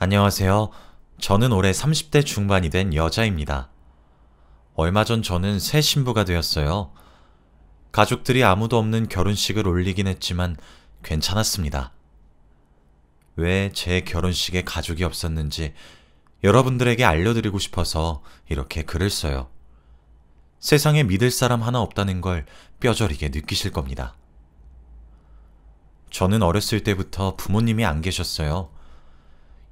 안녕하세요. 저는 올해 30대 중반이 된 여자입니다. 얼마 전 저는 새 신부가 되었어요. 가족들이 아무도 없는 결혼식을 올리긴 했지만 괜찮았습니다. 왜 제 결혼식에 가족이 없었는지 여러분들에게 알려드리고 싶어서 이렇게 글을 써요. 세상에 믿을 사람 하나 없다는 걸 뼈저리게 느끼실 겁니다. 저는 어렸을 때부터 부모님이 안 계셨어요.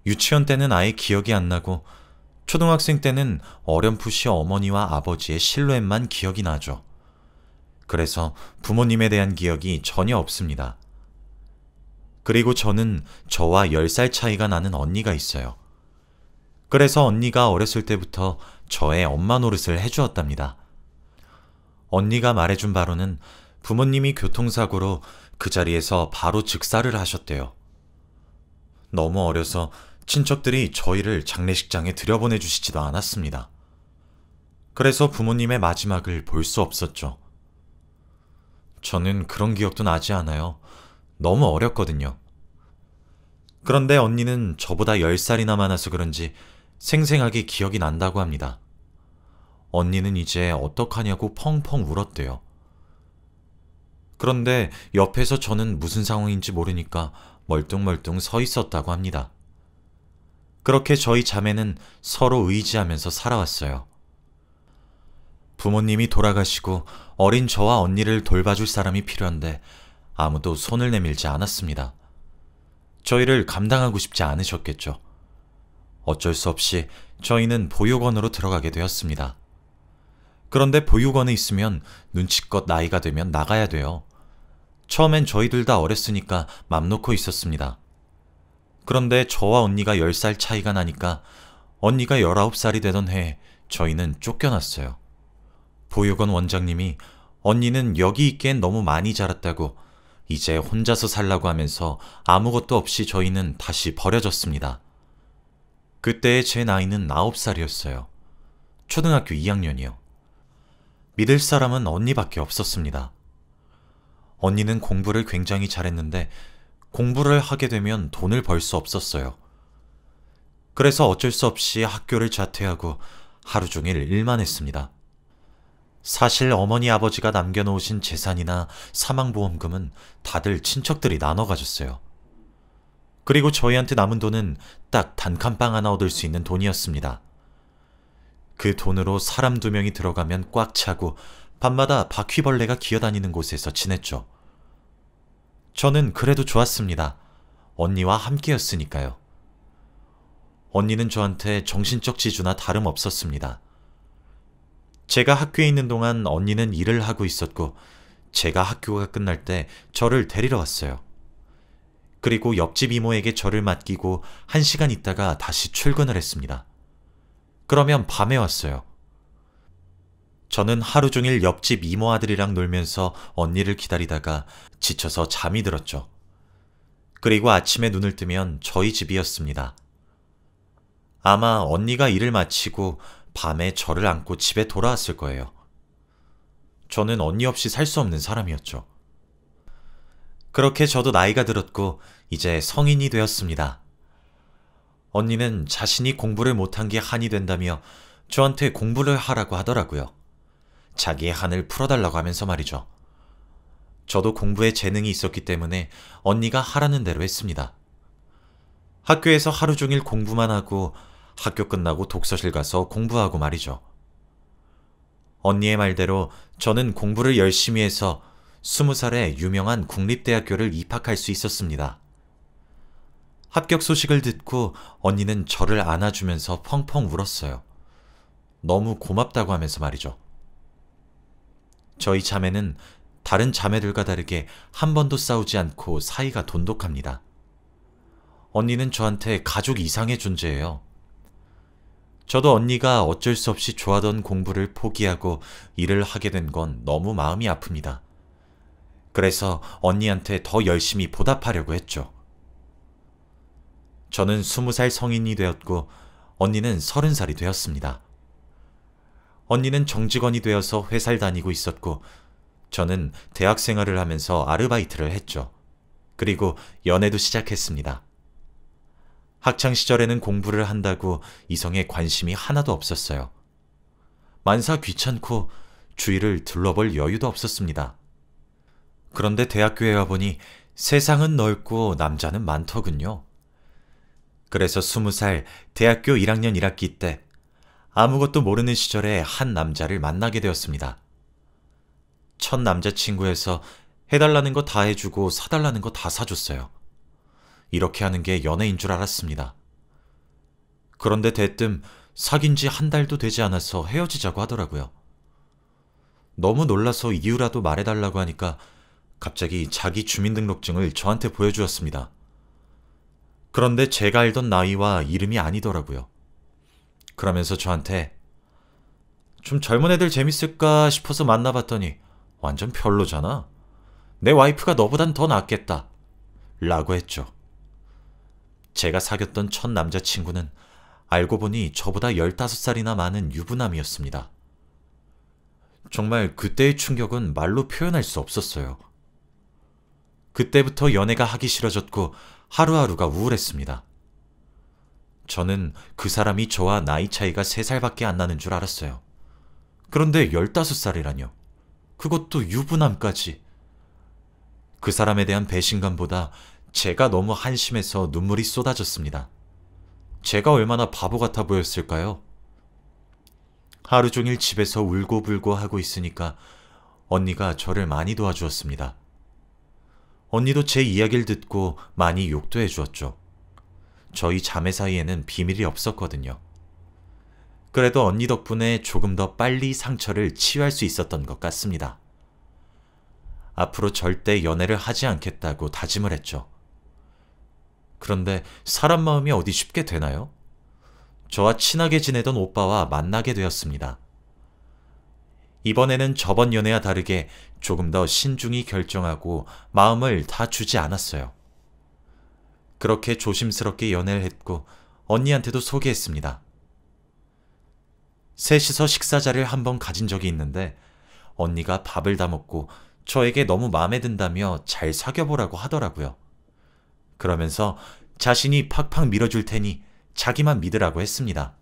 유치원 때는 아예 기억이 안 나고 초등학생 때는 어렴풋이 어머니와 아버지의 실루엣만 기억이 나죠. 그래서 부모님에 대한 기억이 전혀 없습니다. 그리고 저는 저와 10살 차이가 나는 언니가 있어요. 그래서 언니가 어렸을 때부터 저의 엄마 노릇을 해주었답니다. 언니가 말해준 바로는 부모님이 교통사고로 그 자리에서 바로 즉사를 하셨대요. 너무 어려서 친척들이 저희를 장례식장에 들여보내주시지도 않았습니다. 그래서 부모님의 마지막을 볼 수 없었죠. 저는 그런 기억도 나지 않아요. 너무 어렸거든요. 그런데 언니는 저보다 10살이나 많아서 그런지 생생하게 기억이 난다고 합니다. 언니는 이제 어떡하냐고 펑펑 울었대요. 그런데 옆에서 저는 무슨 상황인지 모르니까 멀뚱멀뚱 서 있었다고 합니다. 그렇게 저희 자매는 서로 의지하면서 살아왔어요. 부모님이 돌아가시고 어린 저와 언니를 돌봐줄 사람이 필요한데 아무도 손을 내밀지 않았습니다. 저희를 감당하고 싶지 않으셨겠죠. 어쩔 수 없이 저희는 보육원으로 들어가게 되었습니다. 그런데 보육원에 있으면 눈치껏 나이가 되면 나가야 돼요. 처음엔 저희들 다 어렸으니까 맘 놓고 있었습니다. 그런데 저와 언니가 10살 차이가 나니까 언니가 19살이 되던 해에 저희는 쫓겨났어요. 보육원 원장님이 언니는 여기 있기엔 너무 많이 자랐다고 이제 혼자서 살라고 하면서 아무것도 없이 저희는 다시 버려졌습니다. 그때의 제 나이는 9살이었어요. 초등학교 2학년이요. 믿을 사람은 언니밖에 없었습니다. 언니는 공부를 굉장히 잘했는데 공부를 하게 되면 돈을 벌 수 없었어요. 그래서 어쩔 수 없이 학교를 자퇴하고 하루 종일 일만 했습니다. 사실 어머니 아버지가 남겨놓으신 재산이나 사망보험금은 다들 친척들이 나눠 가졌어요. 그리고 저희한테 남은 돈은 딱 단칸방 하나 얻을 수 있는 돈이었습니다. 그 돈으로 사람 2명이 들어가면 꽉 차고 밤마다 바퀴벌레가 기어다니는 곳에서 지냈죠. 저는 그래도 좋았습니다. 언니와 함께였으니까요. 언니는 저한테 정신적 지주나 다름없었습니다. 제가 학교에 있는 동안 언니는 일을 하고 있었고 제가 학교가 끝날 때 저를 데리러 왔어요. 그리고 옆집 이모에게 저를 맡기고 1시간 있다가 다시 출근을 했습니다. 그러면 밤에 왔어요. 저는 하루 종일 옆집 이모 아들이랑 놀면서 언니를 기다리다가 지쳐서 잠이 들었죠. 그리고 아침에 눈을 뜨면 저희 집이었습니다. 아마 언니가 일을 마치고 밤에 저를 안고 집에 돌아왔을 거예요. 저는 언니 없이 살 수 없는 사람이었죠. 그렇게 저도 나이가 들었고 이제 성인이 되었습니다. 언니는 자신이 공부를 못한 게 한이 된다며 저한테 공부를 하라고 하더라고요. 자기의 한을 풀어달라고 하면서 말이죠. 저도 공부에 재능이 있었기 때문에 언니가 하라는 대로 했습니다. 학교에서 하루 종일 공부만 하고 학교 끝나고 독서실 가서 공부하고 말이죠. 언니의 말대로 저는 공부를 열심히 해서 20살에 유명한 국립대학교를 입학할 수 있었습니다. 합격 소식을 듣고 언니는 저를 안아주면서 펑펑 울었어요. 너무 고맙다고 하면서 말이죠. 저희 자매는 다른 자매들과 다르게 한 번도 싸우지 않고 사이가 돈독합니다. 언니는 저한테 가족 이상의 존재예요. 저도 언니가 어쩔 수 없이 좋아하던 공부를 포기하고 일을 하게 된 건 너무 마음이 아픕니다. 그래서 언니한테 더 열심히 보답하려고 했죠. 저는 20살 성인이 되었고 언니는 30살이 되었습니다. 언니는 정직원이 되어서 회사를 다니고 있었고 저는 대학 생활을 하면서 아르바이트를 했죠. 그리고 연애도 시작했습니다. 학창시절에는 공부를 한다고 이성에 관심이 하나도 없었어요. 만사 귀찮고 주위를 둘러볼 여유도 없었습니다. 그런데 대학교에 와보니 세상은 넓고 남자는 많더군요. 그래서 20살 대학교 1학년 1학기 때 아무것도 모르는 시절에 한 남자를 만나게 되었습니다. 첫 남자친구에서 해달라는 거 다 해주고 사달라는 거 다 사줬어요. 이렇게 하는 게 연애인 줄 알았습니다. 그런데 대뜸 사귄 지 한 달도 되지 않아서 헤어지자고 하더라고요. 너무 놀라서 이유라도 말해달라고 하니까 갑자기 자기 주민등록증을 저한테 보여주었습니다. 그런데 제가 알던 나이와 이름이 아니더라고요. 그러면서 저한테 좀 젊은 애들 재밌을까 싶어서 만나봤더니 완전 별로잖아. 내 와이프가 너보단 더 낫겠다. 라고 했죠. 제가 사귀었던 첫 남자친구는 알고 보니 저보다 15살이나 많은 유부남이었습니다. 정말 그때의 충격은 말로 표현할 수 없었어요. 그때부터 연애가 하기 싫어졌고 하루하루가 우울했습니다. 저는 그 사람이 저와 나이 차이가 3살밖에 안 나는 줄 알았어요. 그런데 15살이라뇨. 그것도 유부남까지. 그 사람에 대한 배신감보다 제가 너무 한심해서 눈물이 쏟아졌습니다. 제가 얼마나 바보 같아 보였을까요? 하루 종일 집에서 울고불고 하고 있으니까 언니가 저를 많이 도와주었습니다. 언니도 제 이야기를 듣고 많이 욕도 해주었죠. 저희 자매 사이에는 비밀이 없었거든요. 그래도 언니 덕분에 조금 더 빨리 상처를 치유할 수 있었던 것 같습니다. 앞으로 절대 연애를 하지 않겠다고 다짐을 했죠. 그런데 사람 마음이 어디 쉽게 되나요? 저와 친하게 지내던 오빠와 만나게 되었습니다. 이번에는 저번 연애와 다르게 조금 더 신중히 결정하고 마음을 다 주지 않았어요. 그렇게 조심스럽게 연애를 했고 언니한테도 소개했습니다. 셋이서 식사 자리를 한번 가진 적이 있는데 언니가 밥을 다 먹고 저에게 너무 마음에 든다며 잘 사귀어보라고 하더라고요. 그러면서 자신이 팍팍 밀어줄 테니 자기만 믿으라고 했습니다.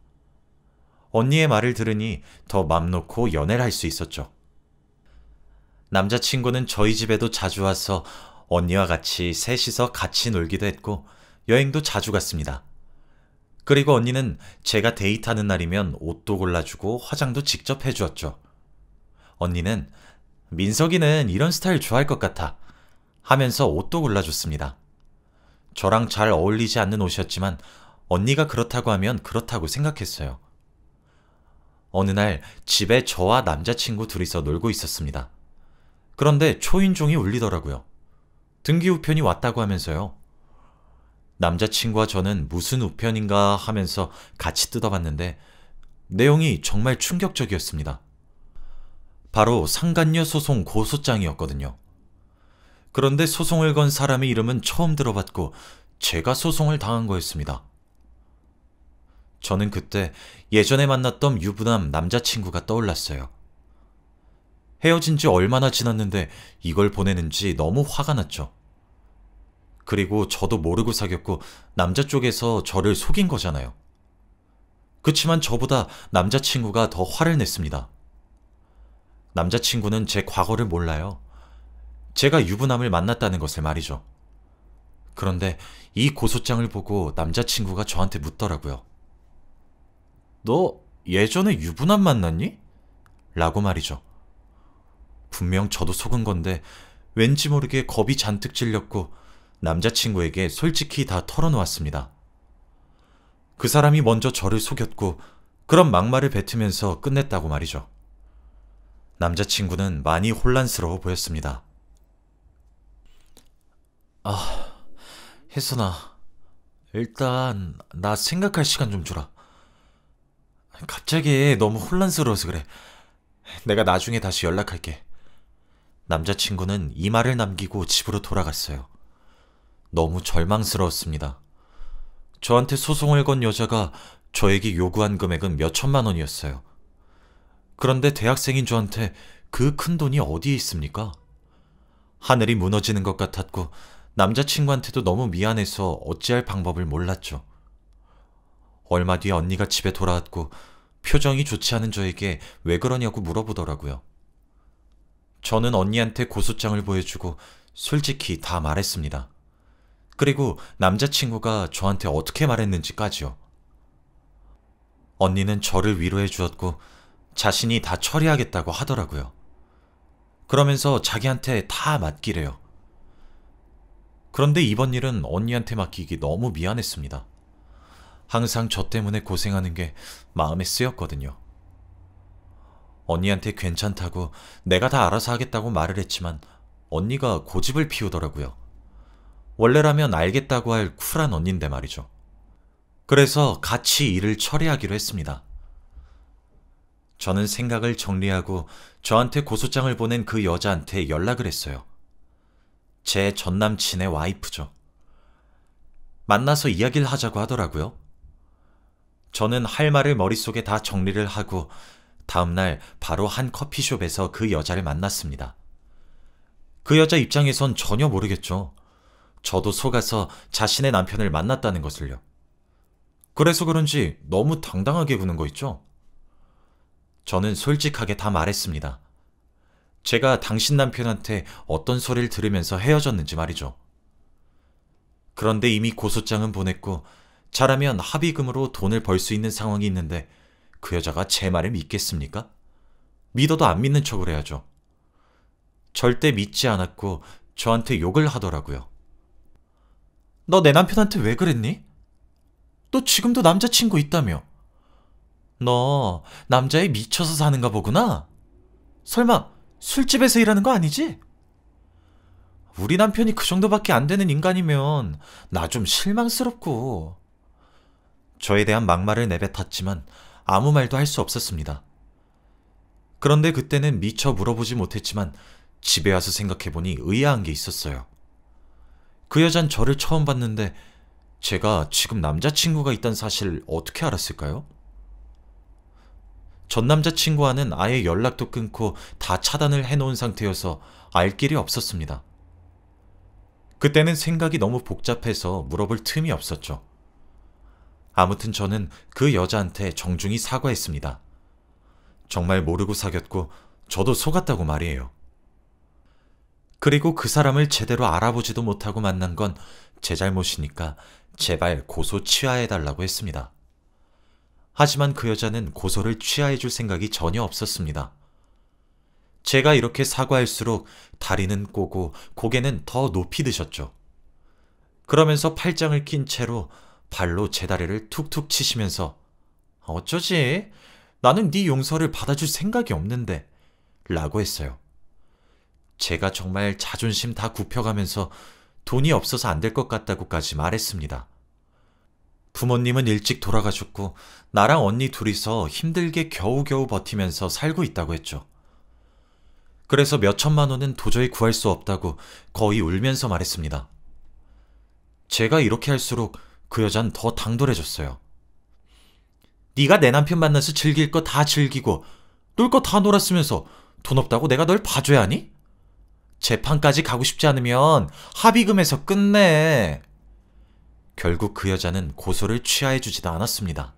언니의 말을 들으니 더 맘 놓고 연애를 할 수 있었죠. 남자친구는 저희 집에도 자주 와서 언니와 같이 셋이서 같이 놀기도 했고 여행도 자주 갔습니다. 그리고 언니는 제가 데이트하는 날이면 옷도 골라주고 화장도 직접 해주었죠. 언니는 민석이는 이런 스타일 좋아할 것 같아 하면서 옷도 골라줬습니다. 저랑 잘 어울리지 않는 옷이었지만 언니가 그렇다고 하면 그렇다고 생각했어요. 어느 날 집에 저와 남자친구 둘이서 놀고 있었습니다. 그런데 초인종이 울리더라고요. 등기 우편이 왔다고 하면서요. 남자친구와 저는 무슨 우편인가 하면서 같이 뜯어봤는데 내용이 정말 충격적이었습니다. 바로 상간녀 소송 고소장이었거든요. 그런데 소송을 건 사람의 이름은 처음 들어봤고 제가 소송을 당한 거였습니다. 저는 그때 예전에 만났던 유부남 남자친구가 떠올랐어요. 헤어진 지 얼마나 지났는데 이걸 보내는지 너무 화가 났죠. 그리고 저도 모르고 사귀었고 남자 쪽에서 저를 속인 거잖아요. 그치만 저보다 남자친구가 더 화를 냈습니다. 남자친구는 제 과거를 몰라요. 제가 유부남을 만났다는 것을 말이죠. 그런데 이 고소장을 보고 남자친구가 저한테 묻더라고요. 너 예전에 유부남 만났니? 라고 말이죠. 분명 저도 속은 건데 왠지 모르게 겁이 잔뜩 질렸고 남자친구에게 솔직히 다 털어놓았습니다. 그 사람이 먼저 저를 속였고 그런 막말을 뱉으면서 끝냈다고 말이죠. 남자친구는 많이 혼란스러워 보였습니다. 혜선아, 일단 나 생각할 시간 좀 주라. 갑자기 너무 혼란스러워서 그래. 내가 나중에 다시 연락할게. 남자친구는 이 말을 남기고 집으로 돌아갔어요. 너무 절망스러웠습니다. 저한테 소송을 건 여자가 저에게 요구한 금액은 몇 천만 원이었어요. 그런데 대학생인 저한테 그 큰 돈이 어디에 있습니까? 하늘이 무너지는 것 같았고 남자친구한테도 너무 미안해서 어찌할 방법을 몰랐죠. 얼마 뒤 언니가 집에 돌아왔고 표정이 좋지 않은 저에게 왜 그러냐고 물어보더라고요. 저는 언니한테 고소장을 보여주고 솔직히 다 말했습니다. 그리고 남자친구가 저한테 어떻게 말했는지까지요. 언니는 저를 위로해 주었고 자신이 다 처리하겠다고 하더라고요. 그러면서 자기한테 다 맡기래요. 그런데 이번 일은 언니한테 맡기기 너무 미안했습니다. 항상 저 때문에 고생하는 게 마음에 쓰였거든요. 언니한테 괜찮다고 내가 다 알아서 하겠다고 말을 했지만 언니가 고집을 피우더라고요. 원래라면 알겠다고 할 쿨한 언니인데 말이죠. 그래서 같이 일을 처리하기로 했습니다. 저는 생각을 정리하고 저한테 고소장을 보낸 그 여자한테 연락을 했어요. 제 전남친의 와이프죠. 만나서 이야기를 하자고 하더라고요. 저는 할 말을 머릿속에 다 정리를 하고 다음날 바로 한 커피숍에서 그 여자를 만났습니다. 그 여자 입장에선 전혀 모르겠죠. 저도 속아서 자신의 남편을 만났다는 것을요. 그래서 그런지 너무 당당하게 구는 거 있죠? 저는 솔직하게 다 말했습니다. 제가 당신 남편한테 어떤 소리를 들으면서 헤어졌는지 말이죠. 그런데 이미 고소장은 보냈고 잘하면 합의금으로 돈을 벌 수 있는 상황이 있는데 그 여자가 제 말을 믿겠습니까? 믿어도 안 믿는 척을 해야죠. 절대 믿지 않았고 저한테 욕을 하더라고요. 너 내 남편한테 왜 그랬니? 너 지금도 남자친구 있다며? 너 남자에 미쳐서 사는가 보구나? 설마 술집에서 일하는 거 아니지? 우리 남편이 그 정도밖에 안 되는 인간이면 나 좀 실망스럽고. 저에 대한 막말을 내뱉었지만 아무 말도 할 수 없었습니다. 그런데 그때는 미처 물어보지 못했지만 집에 와서 생각해보니 의아한 게 있었어요. 그 여잔 저를 처음 봤는데 제가 지금 남자친구가 있다는 사실을 어떻게 알았을까요? 전 남자친구와는 아예 연락도 끊고 다 차단을 해놓은 상태여서 알 길이 없었습니다. 그때는 생각이 너무 복잡해서 물어볼 틈이 없었죠. 아무튼 저는 그 여자한테 정중히 사과했습니다. 정말 모르고 사귀었고 저도 속았다고 말이에요. 그리고 그 사람을 제대로 알아보지도 못하고 만난 건 제 잘못이니까 제발 고소 취하해달라고 했습니다. 하지만 그 여자는 고소를 취하해줄 생각이 전혀 없었습니다. 제가 이렇게 사과할수록 다리는 꼬고 고개는 더 높이 드셨죠. 그러면서 팔짱을 낀 채로 발로 제 다리를 툭툭 치시면서 어쩌지? 나는 네 용서를 받아줄 생각이 없는데 라고 했어요. 제가 정말 자존심 다 굽혀가면서 돈이 없어서 안 될 것 같다고까지 말했습니다. 부모님은 일찍 돌아가셨고 나랑 언니 둘이서 힘들게 겨우겨우 버티면서 살고 있다고 했죠. 그래서 몇 천만 원은 도저히 구할 수 없다고 거의 울면서 말했습니다. 제가 이렇게 할수록 그 여잔 더 당돌해졌어요. 네가 내 남편 만나서 즐길 거 다 즐기고 놀 거 다 놀았으면서 돈 없다고 내가 널 봐줘야 하니? 재판까지 가고 싶지 않으면 합의금에서 끝내. 결국 그 여자는 고소를 취하해주지도 않았습니다.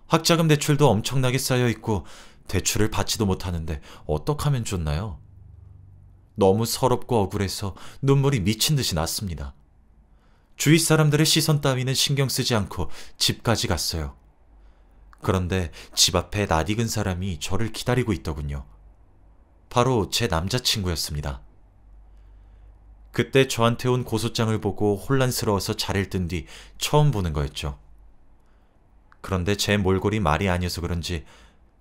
학자금 대출도 엄청나게 쌓여있고 대출을 받지도 못하는데 어떡하면 좋나요? 너무 서럽고 억울해서 눈물이 미친 듯이 났습니다. 주위 사람들의 시선 따위는 신경 쓰지 않고 집까지 갔어요. 그런데 집 앞에 낯익은 사람이 저를 기다리고 있더군요. 바로 제 남자친구였습니다. 그때 저한테 온 고소장을 보고 혼란스러워서 자리를 뜬 뒤 처음 보는 거였죠. 그런데 제 몰골이 말이 아니어서 그런지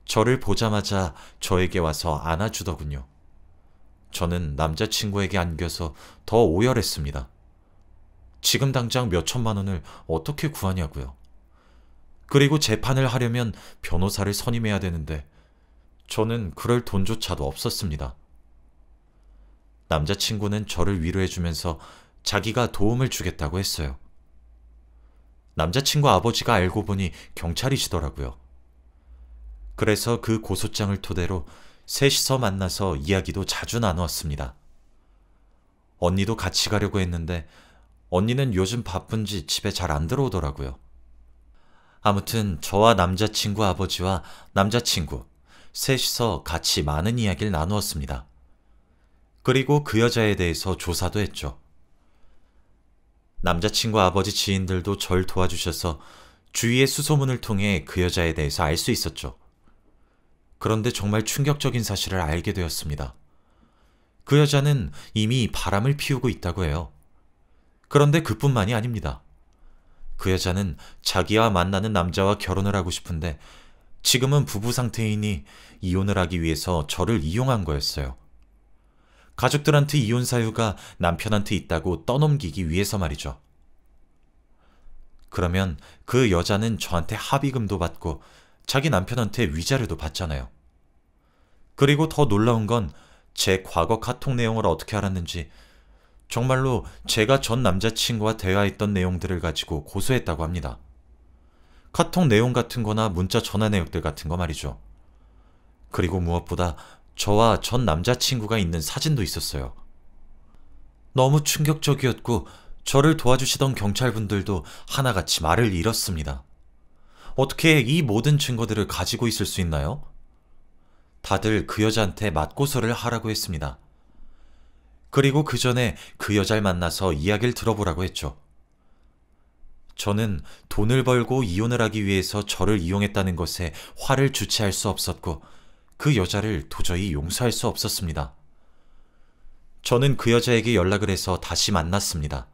저를 보자마자 저에게 와서 안아주더군요. 저는 남자친구에게 안겨서 더 오열했습니다. 지금 당장 몇 천만 원을 어떻게 구하냐고요. 그리고 재판을 하려면 변호사를 선임해야 되는데 저는 그럴 돈조차도 없었습니다. 남자친구는 저를 위로해주면서 자기가 도움을 주겠다고 했어요. 남자친구 아버지가 알고 보니 경찰이시더라고요. 그래서 그 고소장을 토대로 셋이서 만나서 이야기도 자주 나누었습니다. 언니도 같이 가려고 했는데 언니는 요즘 바쁜지 집에 잘 안 들어오더라고요. 아무튼 저와 남자친구 아버지와 남자친구, 셋이서 같이 많은 이야기를 나누었습니다. 그리고 그 여자에 대해서 조사도 했죠. 남자친구 아버지 지인들도 절 도와주셔서 주위의 수소문을 통해 그 여자에 대해서 알 수 있었죠. 그런데 정말 충격적인 사실을 알게 되었습니다. 그 여자는 이미 바람을 피우고 있다고 해요. 그런데 그뿐만이 아닙니다. 그 여자는 자기와 만나는 남자와 결혼을 하고 싶은데 지금은 부부 상태이니 이혼을 하기 위해서 저를 이용한 거였어요. 가족들한테 이혼 사유가 남편한테 있다고 떠넘기기 위해서 말이죠. 그러면 그 여자는 저한테 합의금도 받고 자기 남편한테 위자료도 받잖아요. 그리고 더 놀라운 건 제 과거 카톡 내용을 어떻게 알았는지 정말로 제가 전 남자친구와 대화했던 내용들을 가지고 고소했다고 합니다. 카톡 내용 같은 거나 문자 전화 내역들 같은 거 말이죠. 그리고 무엇보다 저와 전 남자친구가 있는 사진도 있었어요. 너무 충격적이었고 저를 도와주시던 경찰분들도 하나같이 말을 잃었습니다. 어떻게 이 모든 증거들을 가지고 있을 수 있나요? 다들 그 여자한테 맞고소를 하라고 했습니다. 그리고 그 전에 그 여자를 만나서 이야기를 들어보라고 했죠. 저는 돈을 벌고 이혼을 하기 위해서 저를 이용했다는 것에 화를 주체할 수 없었고 그 여자를 도저히 용서할 수 없었습니다. 저는 그 여자에게 연락을 해서 다시 만났습니다.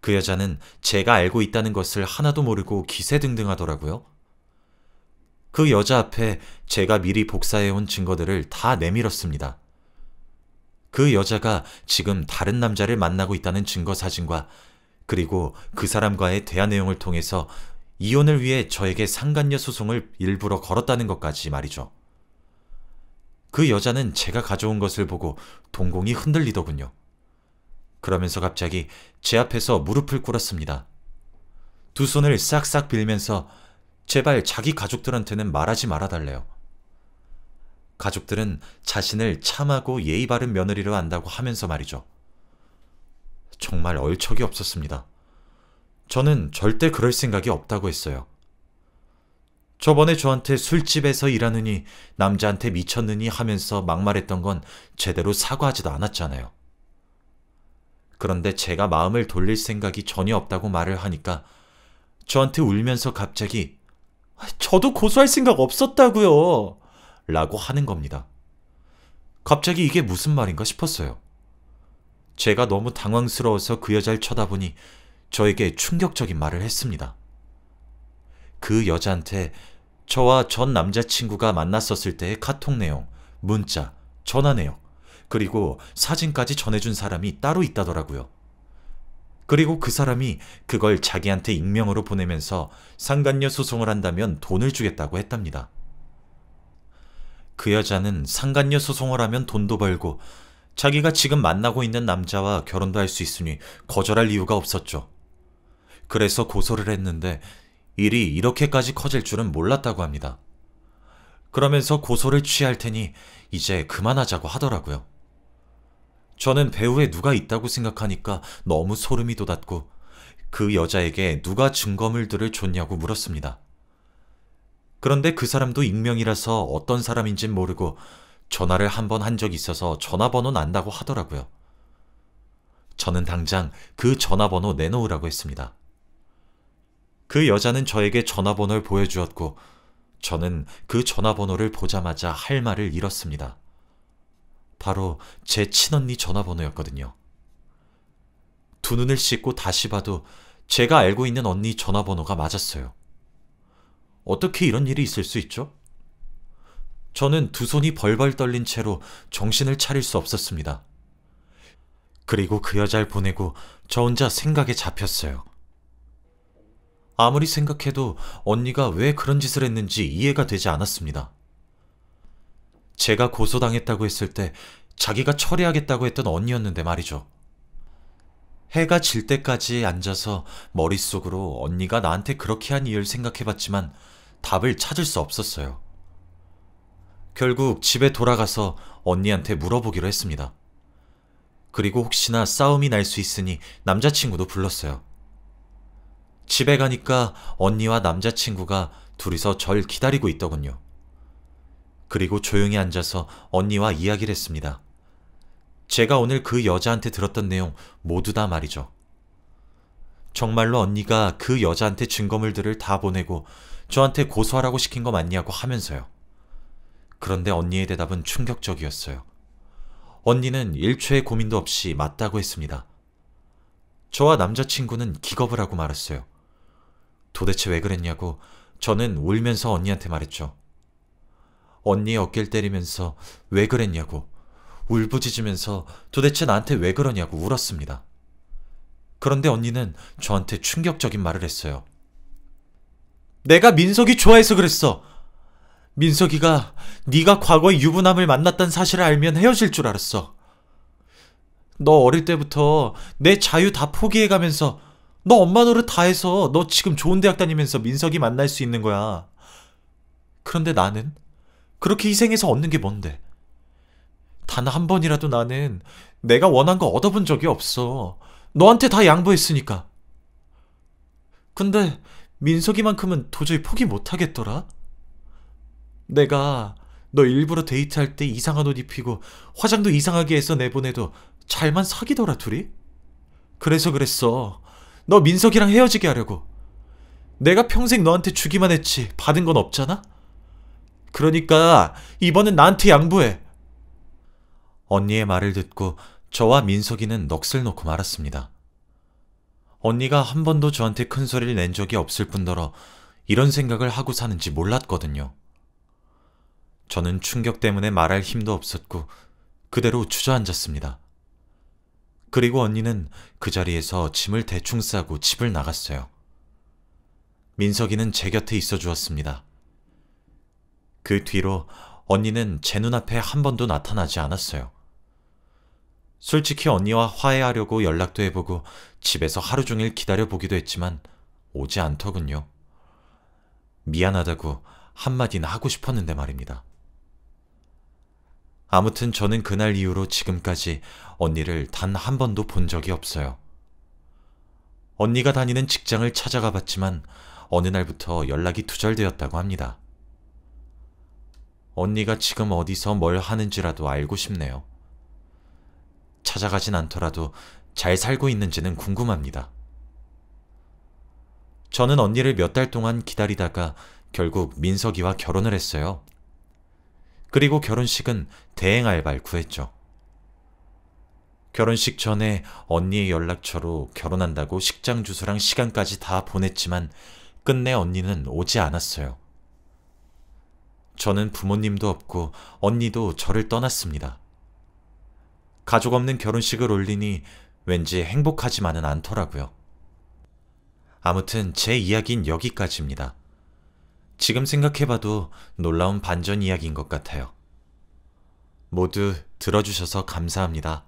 그 여자는 제가 알고 있다는 것을 하나도 모르고 기세등등하더라고요. 그 여자 앞에 제가 미리 복사해온 증거들을 다 내밀었습니다. 그 여자가 지금 다른 남자를 만나고 있다는 증거 사진과 그리고 그 사람과의 대화 내용을 통해서 이혼을 위해 저에게 상간녀 소송을 일부러 걸었다는 것까지 말이죠. 그 여자는 제가 가져온 것을 보고 동공이 흔들리더군요. 그러면서 갑자기 제 앞에서 무릎을 꿇었습니다. 두 손을 싹싹 빌면서 제발 자기 가족들한테는 말하지 말아달래요. 가족들은 자신을 참하고 예의 바른 며느리로 안다고 하면서 말이죠. 정말 얼척이 없었습니다. 저는 절대 그럴 생각이 없다고 했어요. 저번에 저한테 술집에서 일하느니 남자한테 미쳤느니 하면서 막말했던 건 제대로 사과하지도 않았잖아요. 그런데 제가 마음을 돌릴 생각이 전혀 없다고 말을 하니까 저한테 울면서 갑자기 저도 고소할 생각 없었다고요 라고 하는 겁니다. 갑자기 이게 무슨 말인가 싶었어요. 제가 너무 당황스러워서 그 여자를 쳐다보니 저에게 충격적인 말을 했습니다. 그 여자한테 저와 전 남자친구가 만났었을 때의 카톡 내용, 문자, 전화 내역, 그리고 사진까지 전해준 사람이 따로 있다더라고요. 그리고 그 사람이 그걸 자기한테 익명으로 보내면서 상간녀 소송을 한다면 돈을 주겠다고 했답니다. 그 여자는 상간녀 소송을 하면 돈도 벌고 자기가 지금 만나고 있는 남자와 결혼도 할 수 있으니 거절할 이유가 없었죠. 그래서 고소를 했는데 일이 이렇게까지 커질 줄은 몰랐다고 합니다. 그러면서 고소를 취할 테니 이제 그만하자고 하더라고요. 저는 배후에 누가 있다고 생각하니까 너무 소름이 돋았고 그 여자에게 누가 증거물들을 줬냐고 물었습니다. 그런데 그 사람도 익명이라서 어떤 사람인진 모르고 전화를 한 번 한 적이 있어서 전화번호는 안다고 하더라고요. 저는 당장 그 전화번호 내놓으라고 했습니다. 그 여자는 저에게 전화번호를 보여주었고 저는 그 전화번호를 보자마자 할 말을 잃었습니다. 바로 제 친언니 전화번호였거든요. 두 눈을 씻고 다시 봐도 제가 알고 있는 언니 전화번호가 맞았어요. 어떻게 이런 일이 있을 수 있죠? 저는 두 손이 벌벌 떨린 채로 정신을 차릴 수 없었습니다. 그리고 그 여자를 보내고 저 혼자 생각에 잡혔어요. 아무리 생각해도 언니가 왜 그런 짓을 했는지 이해가 되지 않았습니다. 제가 고소당했다고 했을 때 자기가 처리하겠다고 했던 언니였는데 말이죠. 해가 질 때까지 앉아서 머릿속으로 언니가 나한테 그렇게 한 이유를 생각해봤지만 답을 찾을 수 없었어요. 결국 집에 돌아가서 언니한테 물어보기로 했습니다. 그리고 혹시나 싸움이 날 수 있으니 남자친구도 불렀어요. 집에 가니까 언니와 남자친구가 둘이서 절 기다리고 있더군요. 그리고 조용히 앉아서 언니와 이야기를 했습니다. 제가 오늘 그 여자한테 들었던 내용 모두 다 말이죠. 정말로 언니가 그 여자한테 증거물들을 다 보내고 저한테 고소하라고 시킨 거 맞냐고 하면서요. 그런데 언니의 대답은 충격적이었어요. 언니는 1초의 고민도 없이 맞다고 했습니다. 저와 남자친구는 기겁을 하고 말았어요. 도대체 왜 그랬냐고 저는 울면서 언니한테 말했죠. 언니의 어깨를 때리면서 왜 그랬냐고 울부짖으면서 도대체 나한테 왜 그러냐고 울었습니다. 그런데 언니는 저한테 충격적인 말을 했어요. 내가 민석이 좋아해서 그랬어. 민석이가 네가 과거에 유부남을 만났다는 사실을 알면 헤어질 줄 알았어. 너 어릴 때부터 내 자유 다 포기해가면서 너 엄마 노릇 다 해서 너 지금 좋은 대학 다니면서 민석이 만날 수 있는 거야. 그런데 나는 그렇게 희생해서 얻는 게 뭔데? 단 한 번이라도 나는 내가 원한 거 얻어본 적이 없어. 너한테 다 양보했으니까. 근데 민석이만큼은 도저히 포기 못하겠더라? 내가 너 일부러 데이트할 때 이상한 옷 입히고 화장도 이상하게 해서 내보내도 잘만 사귀더라 둘이? 그래서 그랬어. 너 민석이랑 헤어지게 하려고. 내가 평생 너한테 주기만 했지 받은 건 없잖아? 그러니까 이번엔 나한테 양보해. 언니의 말을 듣고 저와 민석이는 넋을 놓고 말았습니다. 언니가 한 번도 저한테 큰 소리를 낸 적이 없을 뿐더러 이런 생각을 하고 사는지 몰랐거든요. 저는 충격 때문에 말할 힘도 없었고 그대로 주저앉았습니다. 그리고 언니는 그 자리에서 짐을 대충 싸고 집을 나갔어요. 민석이는 제 곁에 있어 주었습니다. 그 뒤로 언니는 제 눈앞에 한 번도 나타나지 않았어요. 솔직히 언니와 화해하려고 연락도 해보고 집에서 하루 종일 기다려보기도 했지만 오지 않더군요. 미안하다고 한마디는 하고 싶었는데 말입니다. 아무튼 저는 그날 이후로 지금까지 언니를 단 한 번도 본 적이 없어요. 언니가 다니는 직장을 찾아가 봤지만 어느 날부터 연락이 두절되었다고 합니다. 언니가 지금 어디서 뭘 하는지라도 알고 싶네요. 찾아가진 않더라도 잘 살고 있는지는 궁금합니다. 저는 언니를 몇 달 동안 기다리다가 결국 민석이와 결혼을 했어요. 그리고 결혼식은 대행 알바를 구했죠. 결혼식 전에 언니의 연락처로 결혼한다고 식장 주소랑 시간까지 다 보냈지만 끝내 언니는 오지 않았어요. 저는 부모님도 없고 언니도 저를 떠났습니다. 가족 없는 결혼식을 올리니 왠지 행복하지만은 않더라고요. 아무튼 제 이야기는 여기까지입니다. 지금 생각해봐도 놀라운 반전 이야기인 것 같아요. 모두 들어주셔서 감사합니다.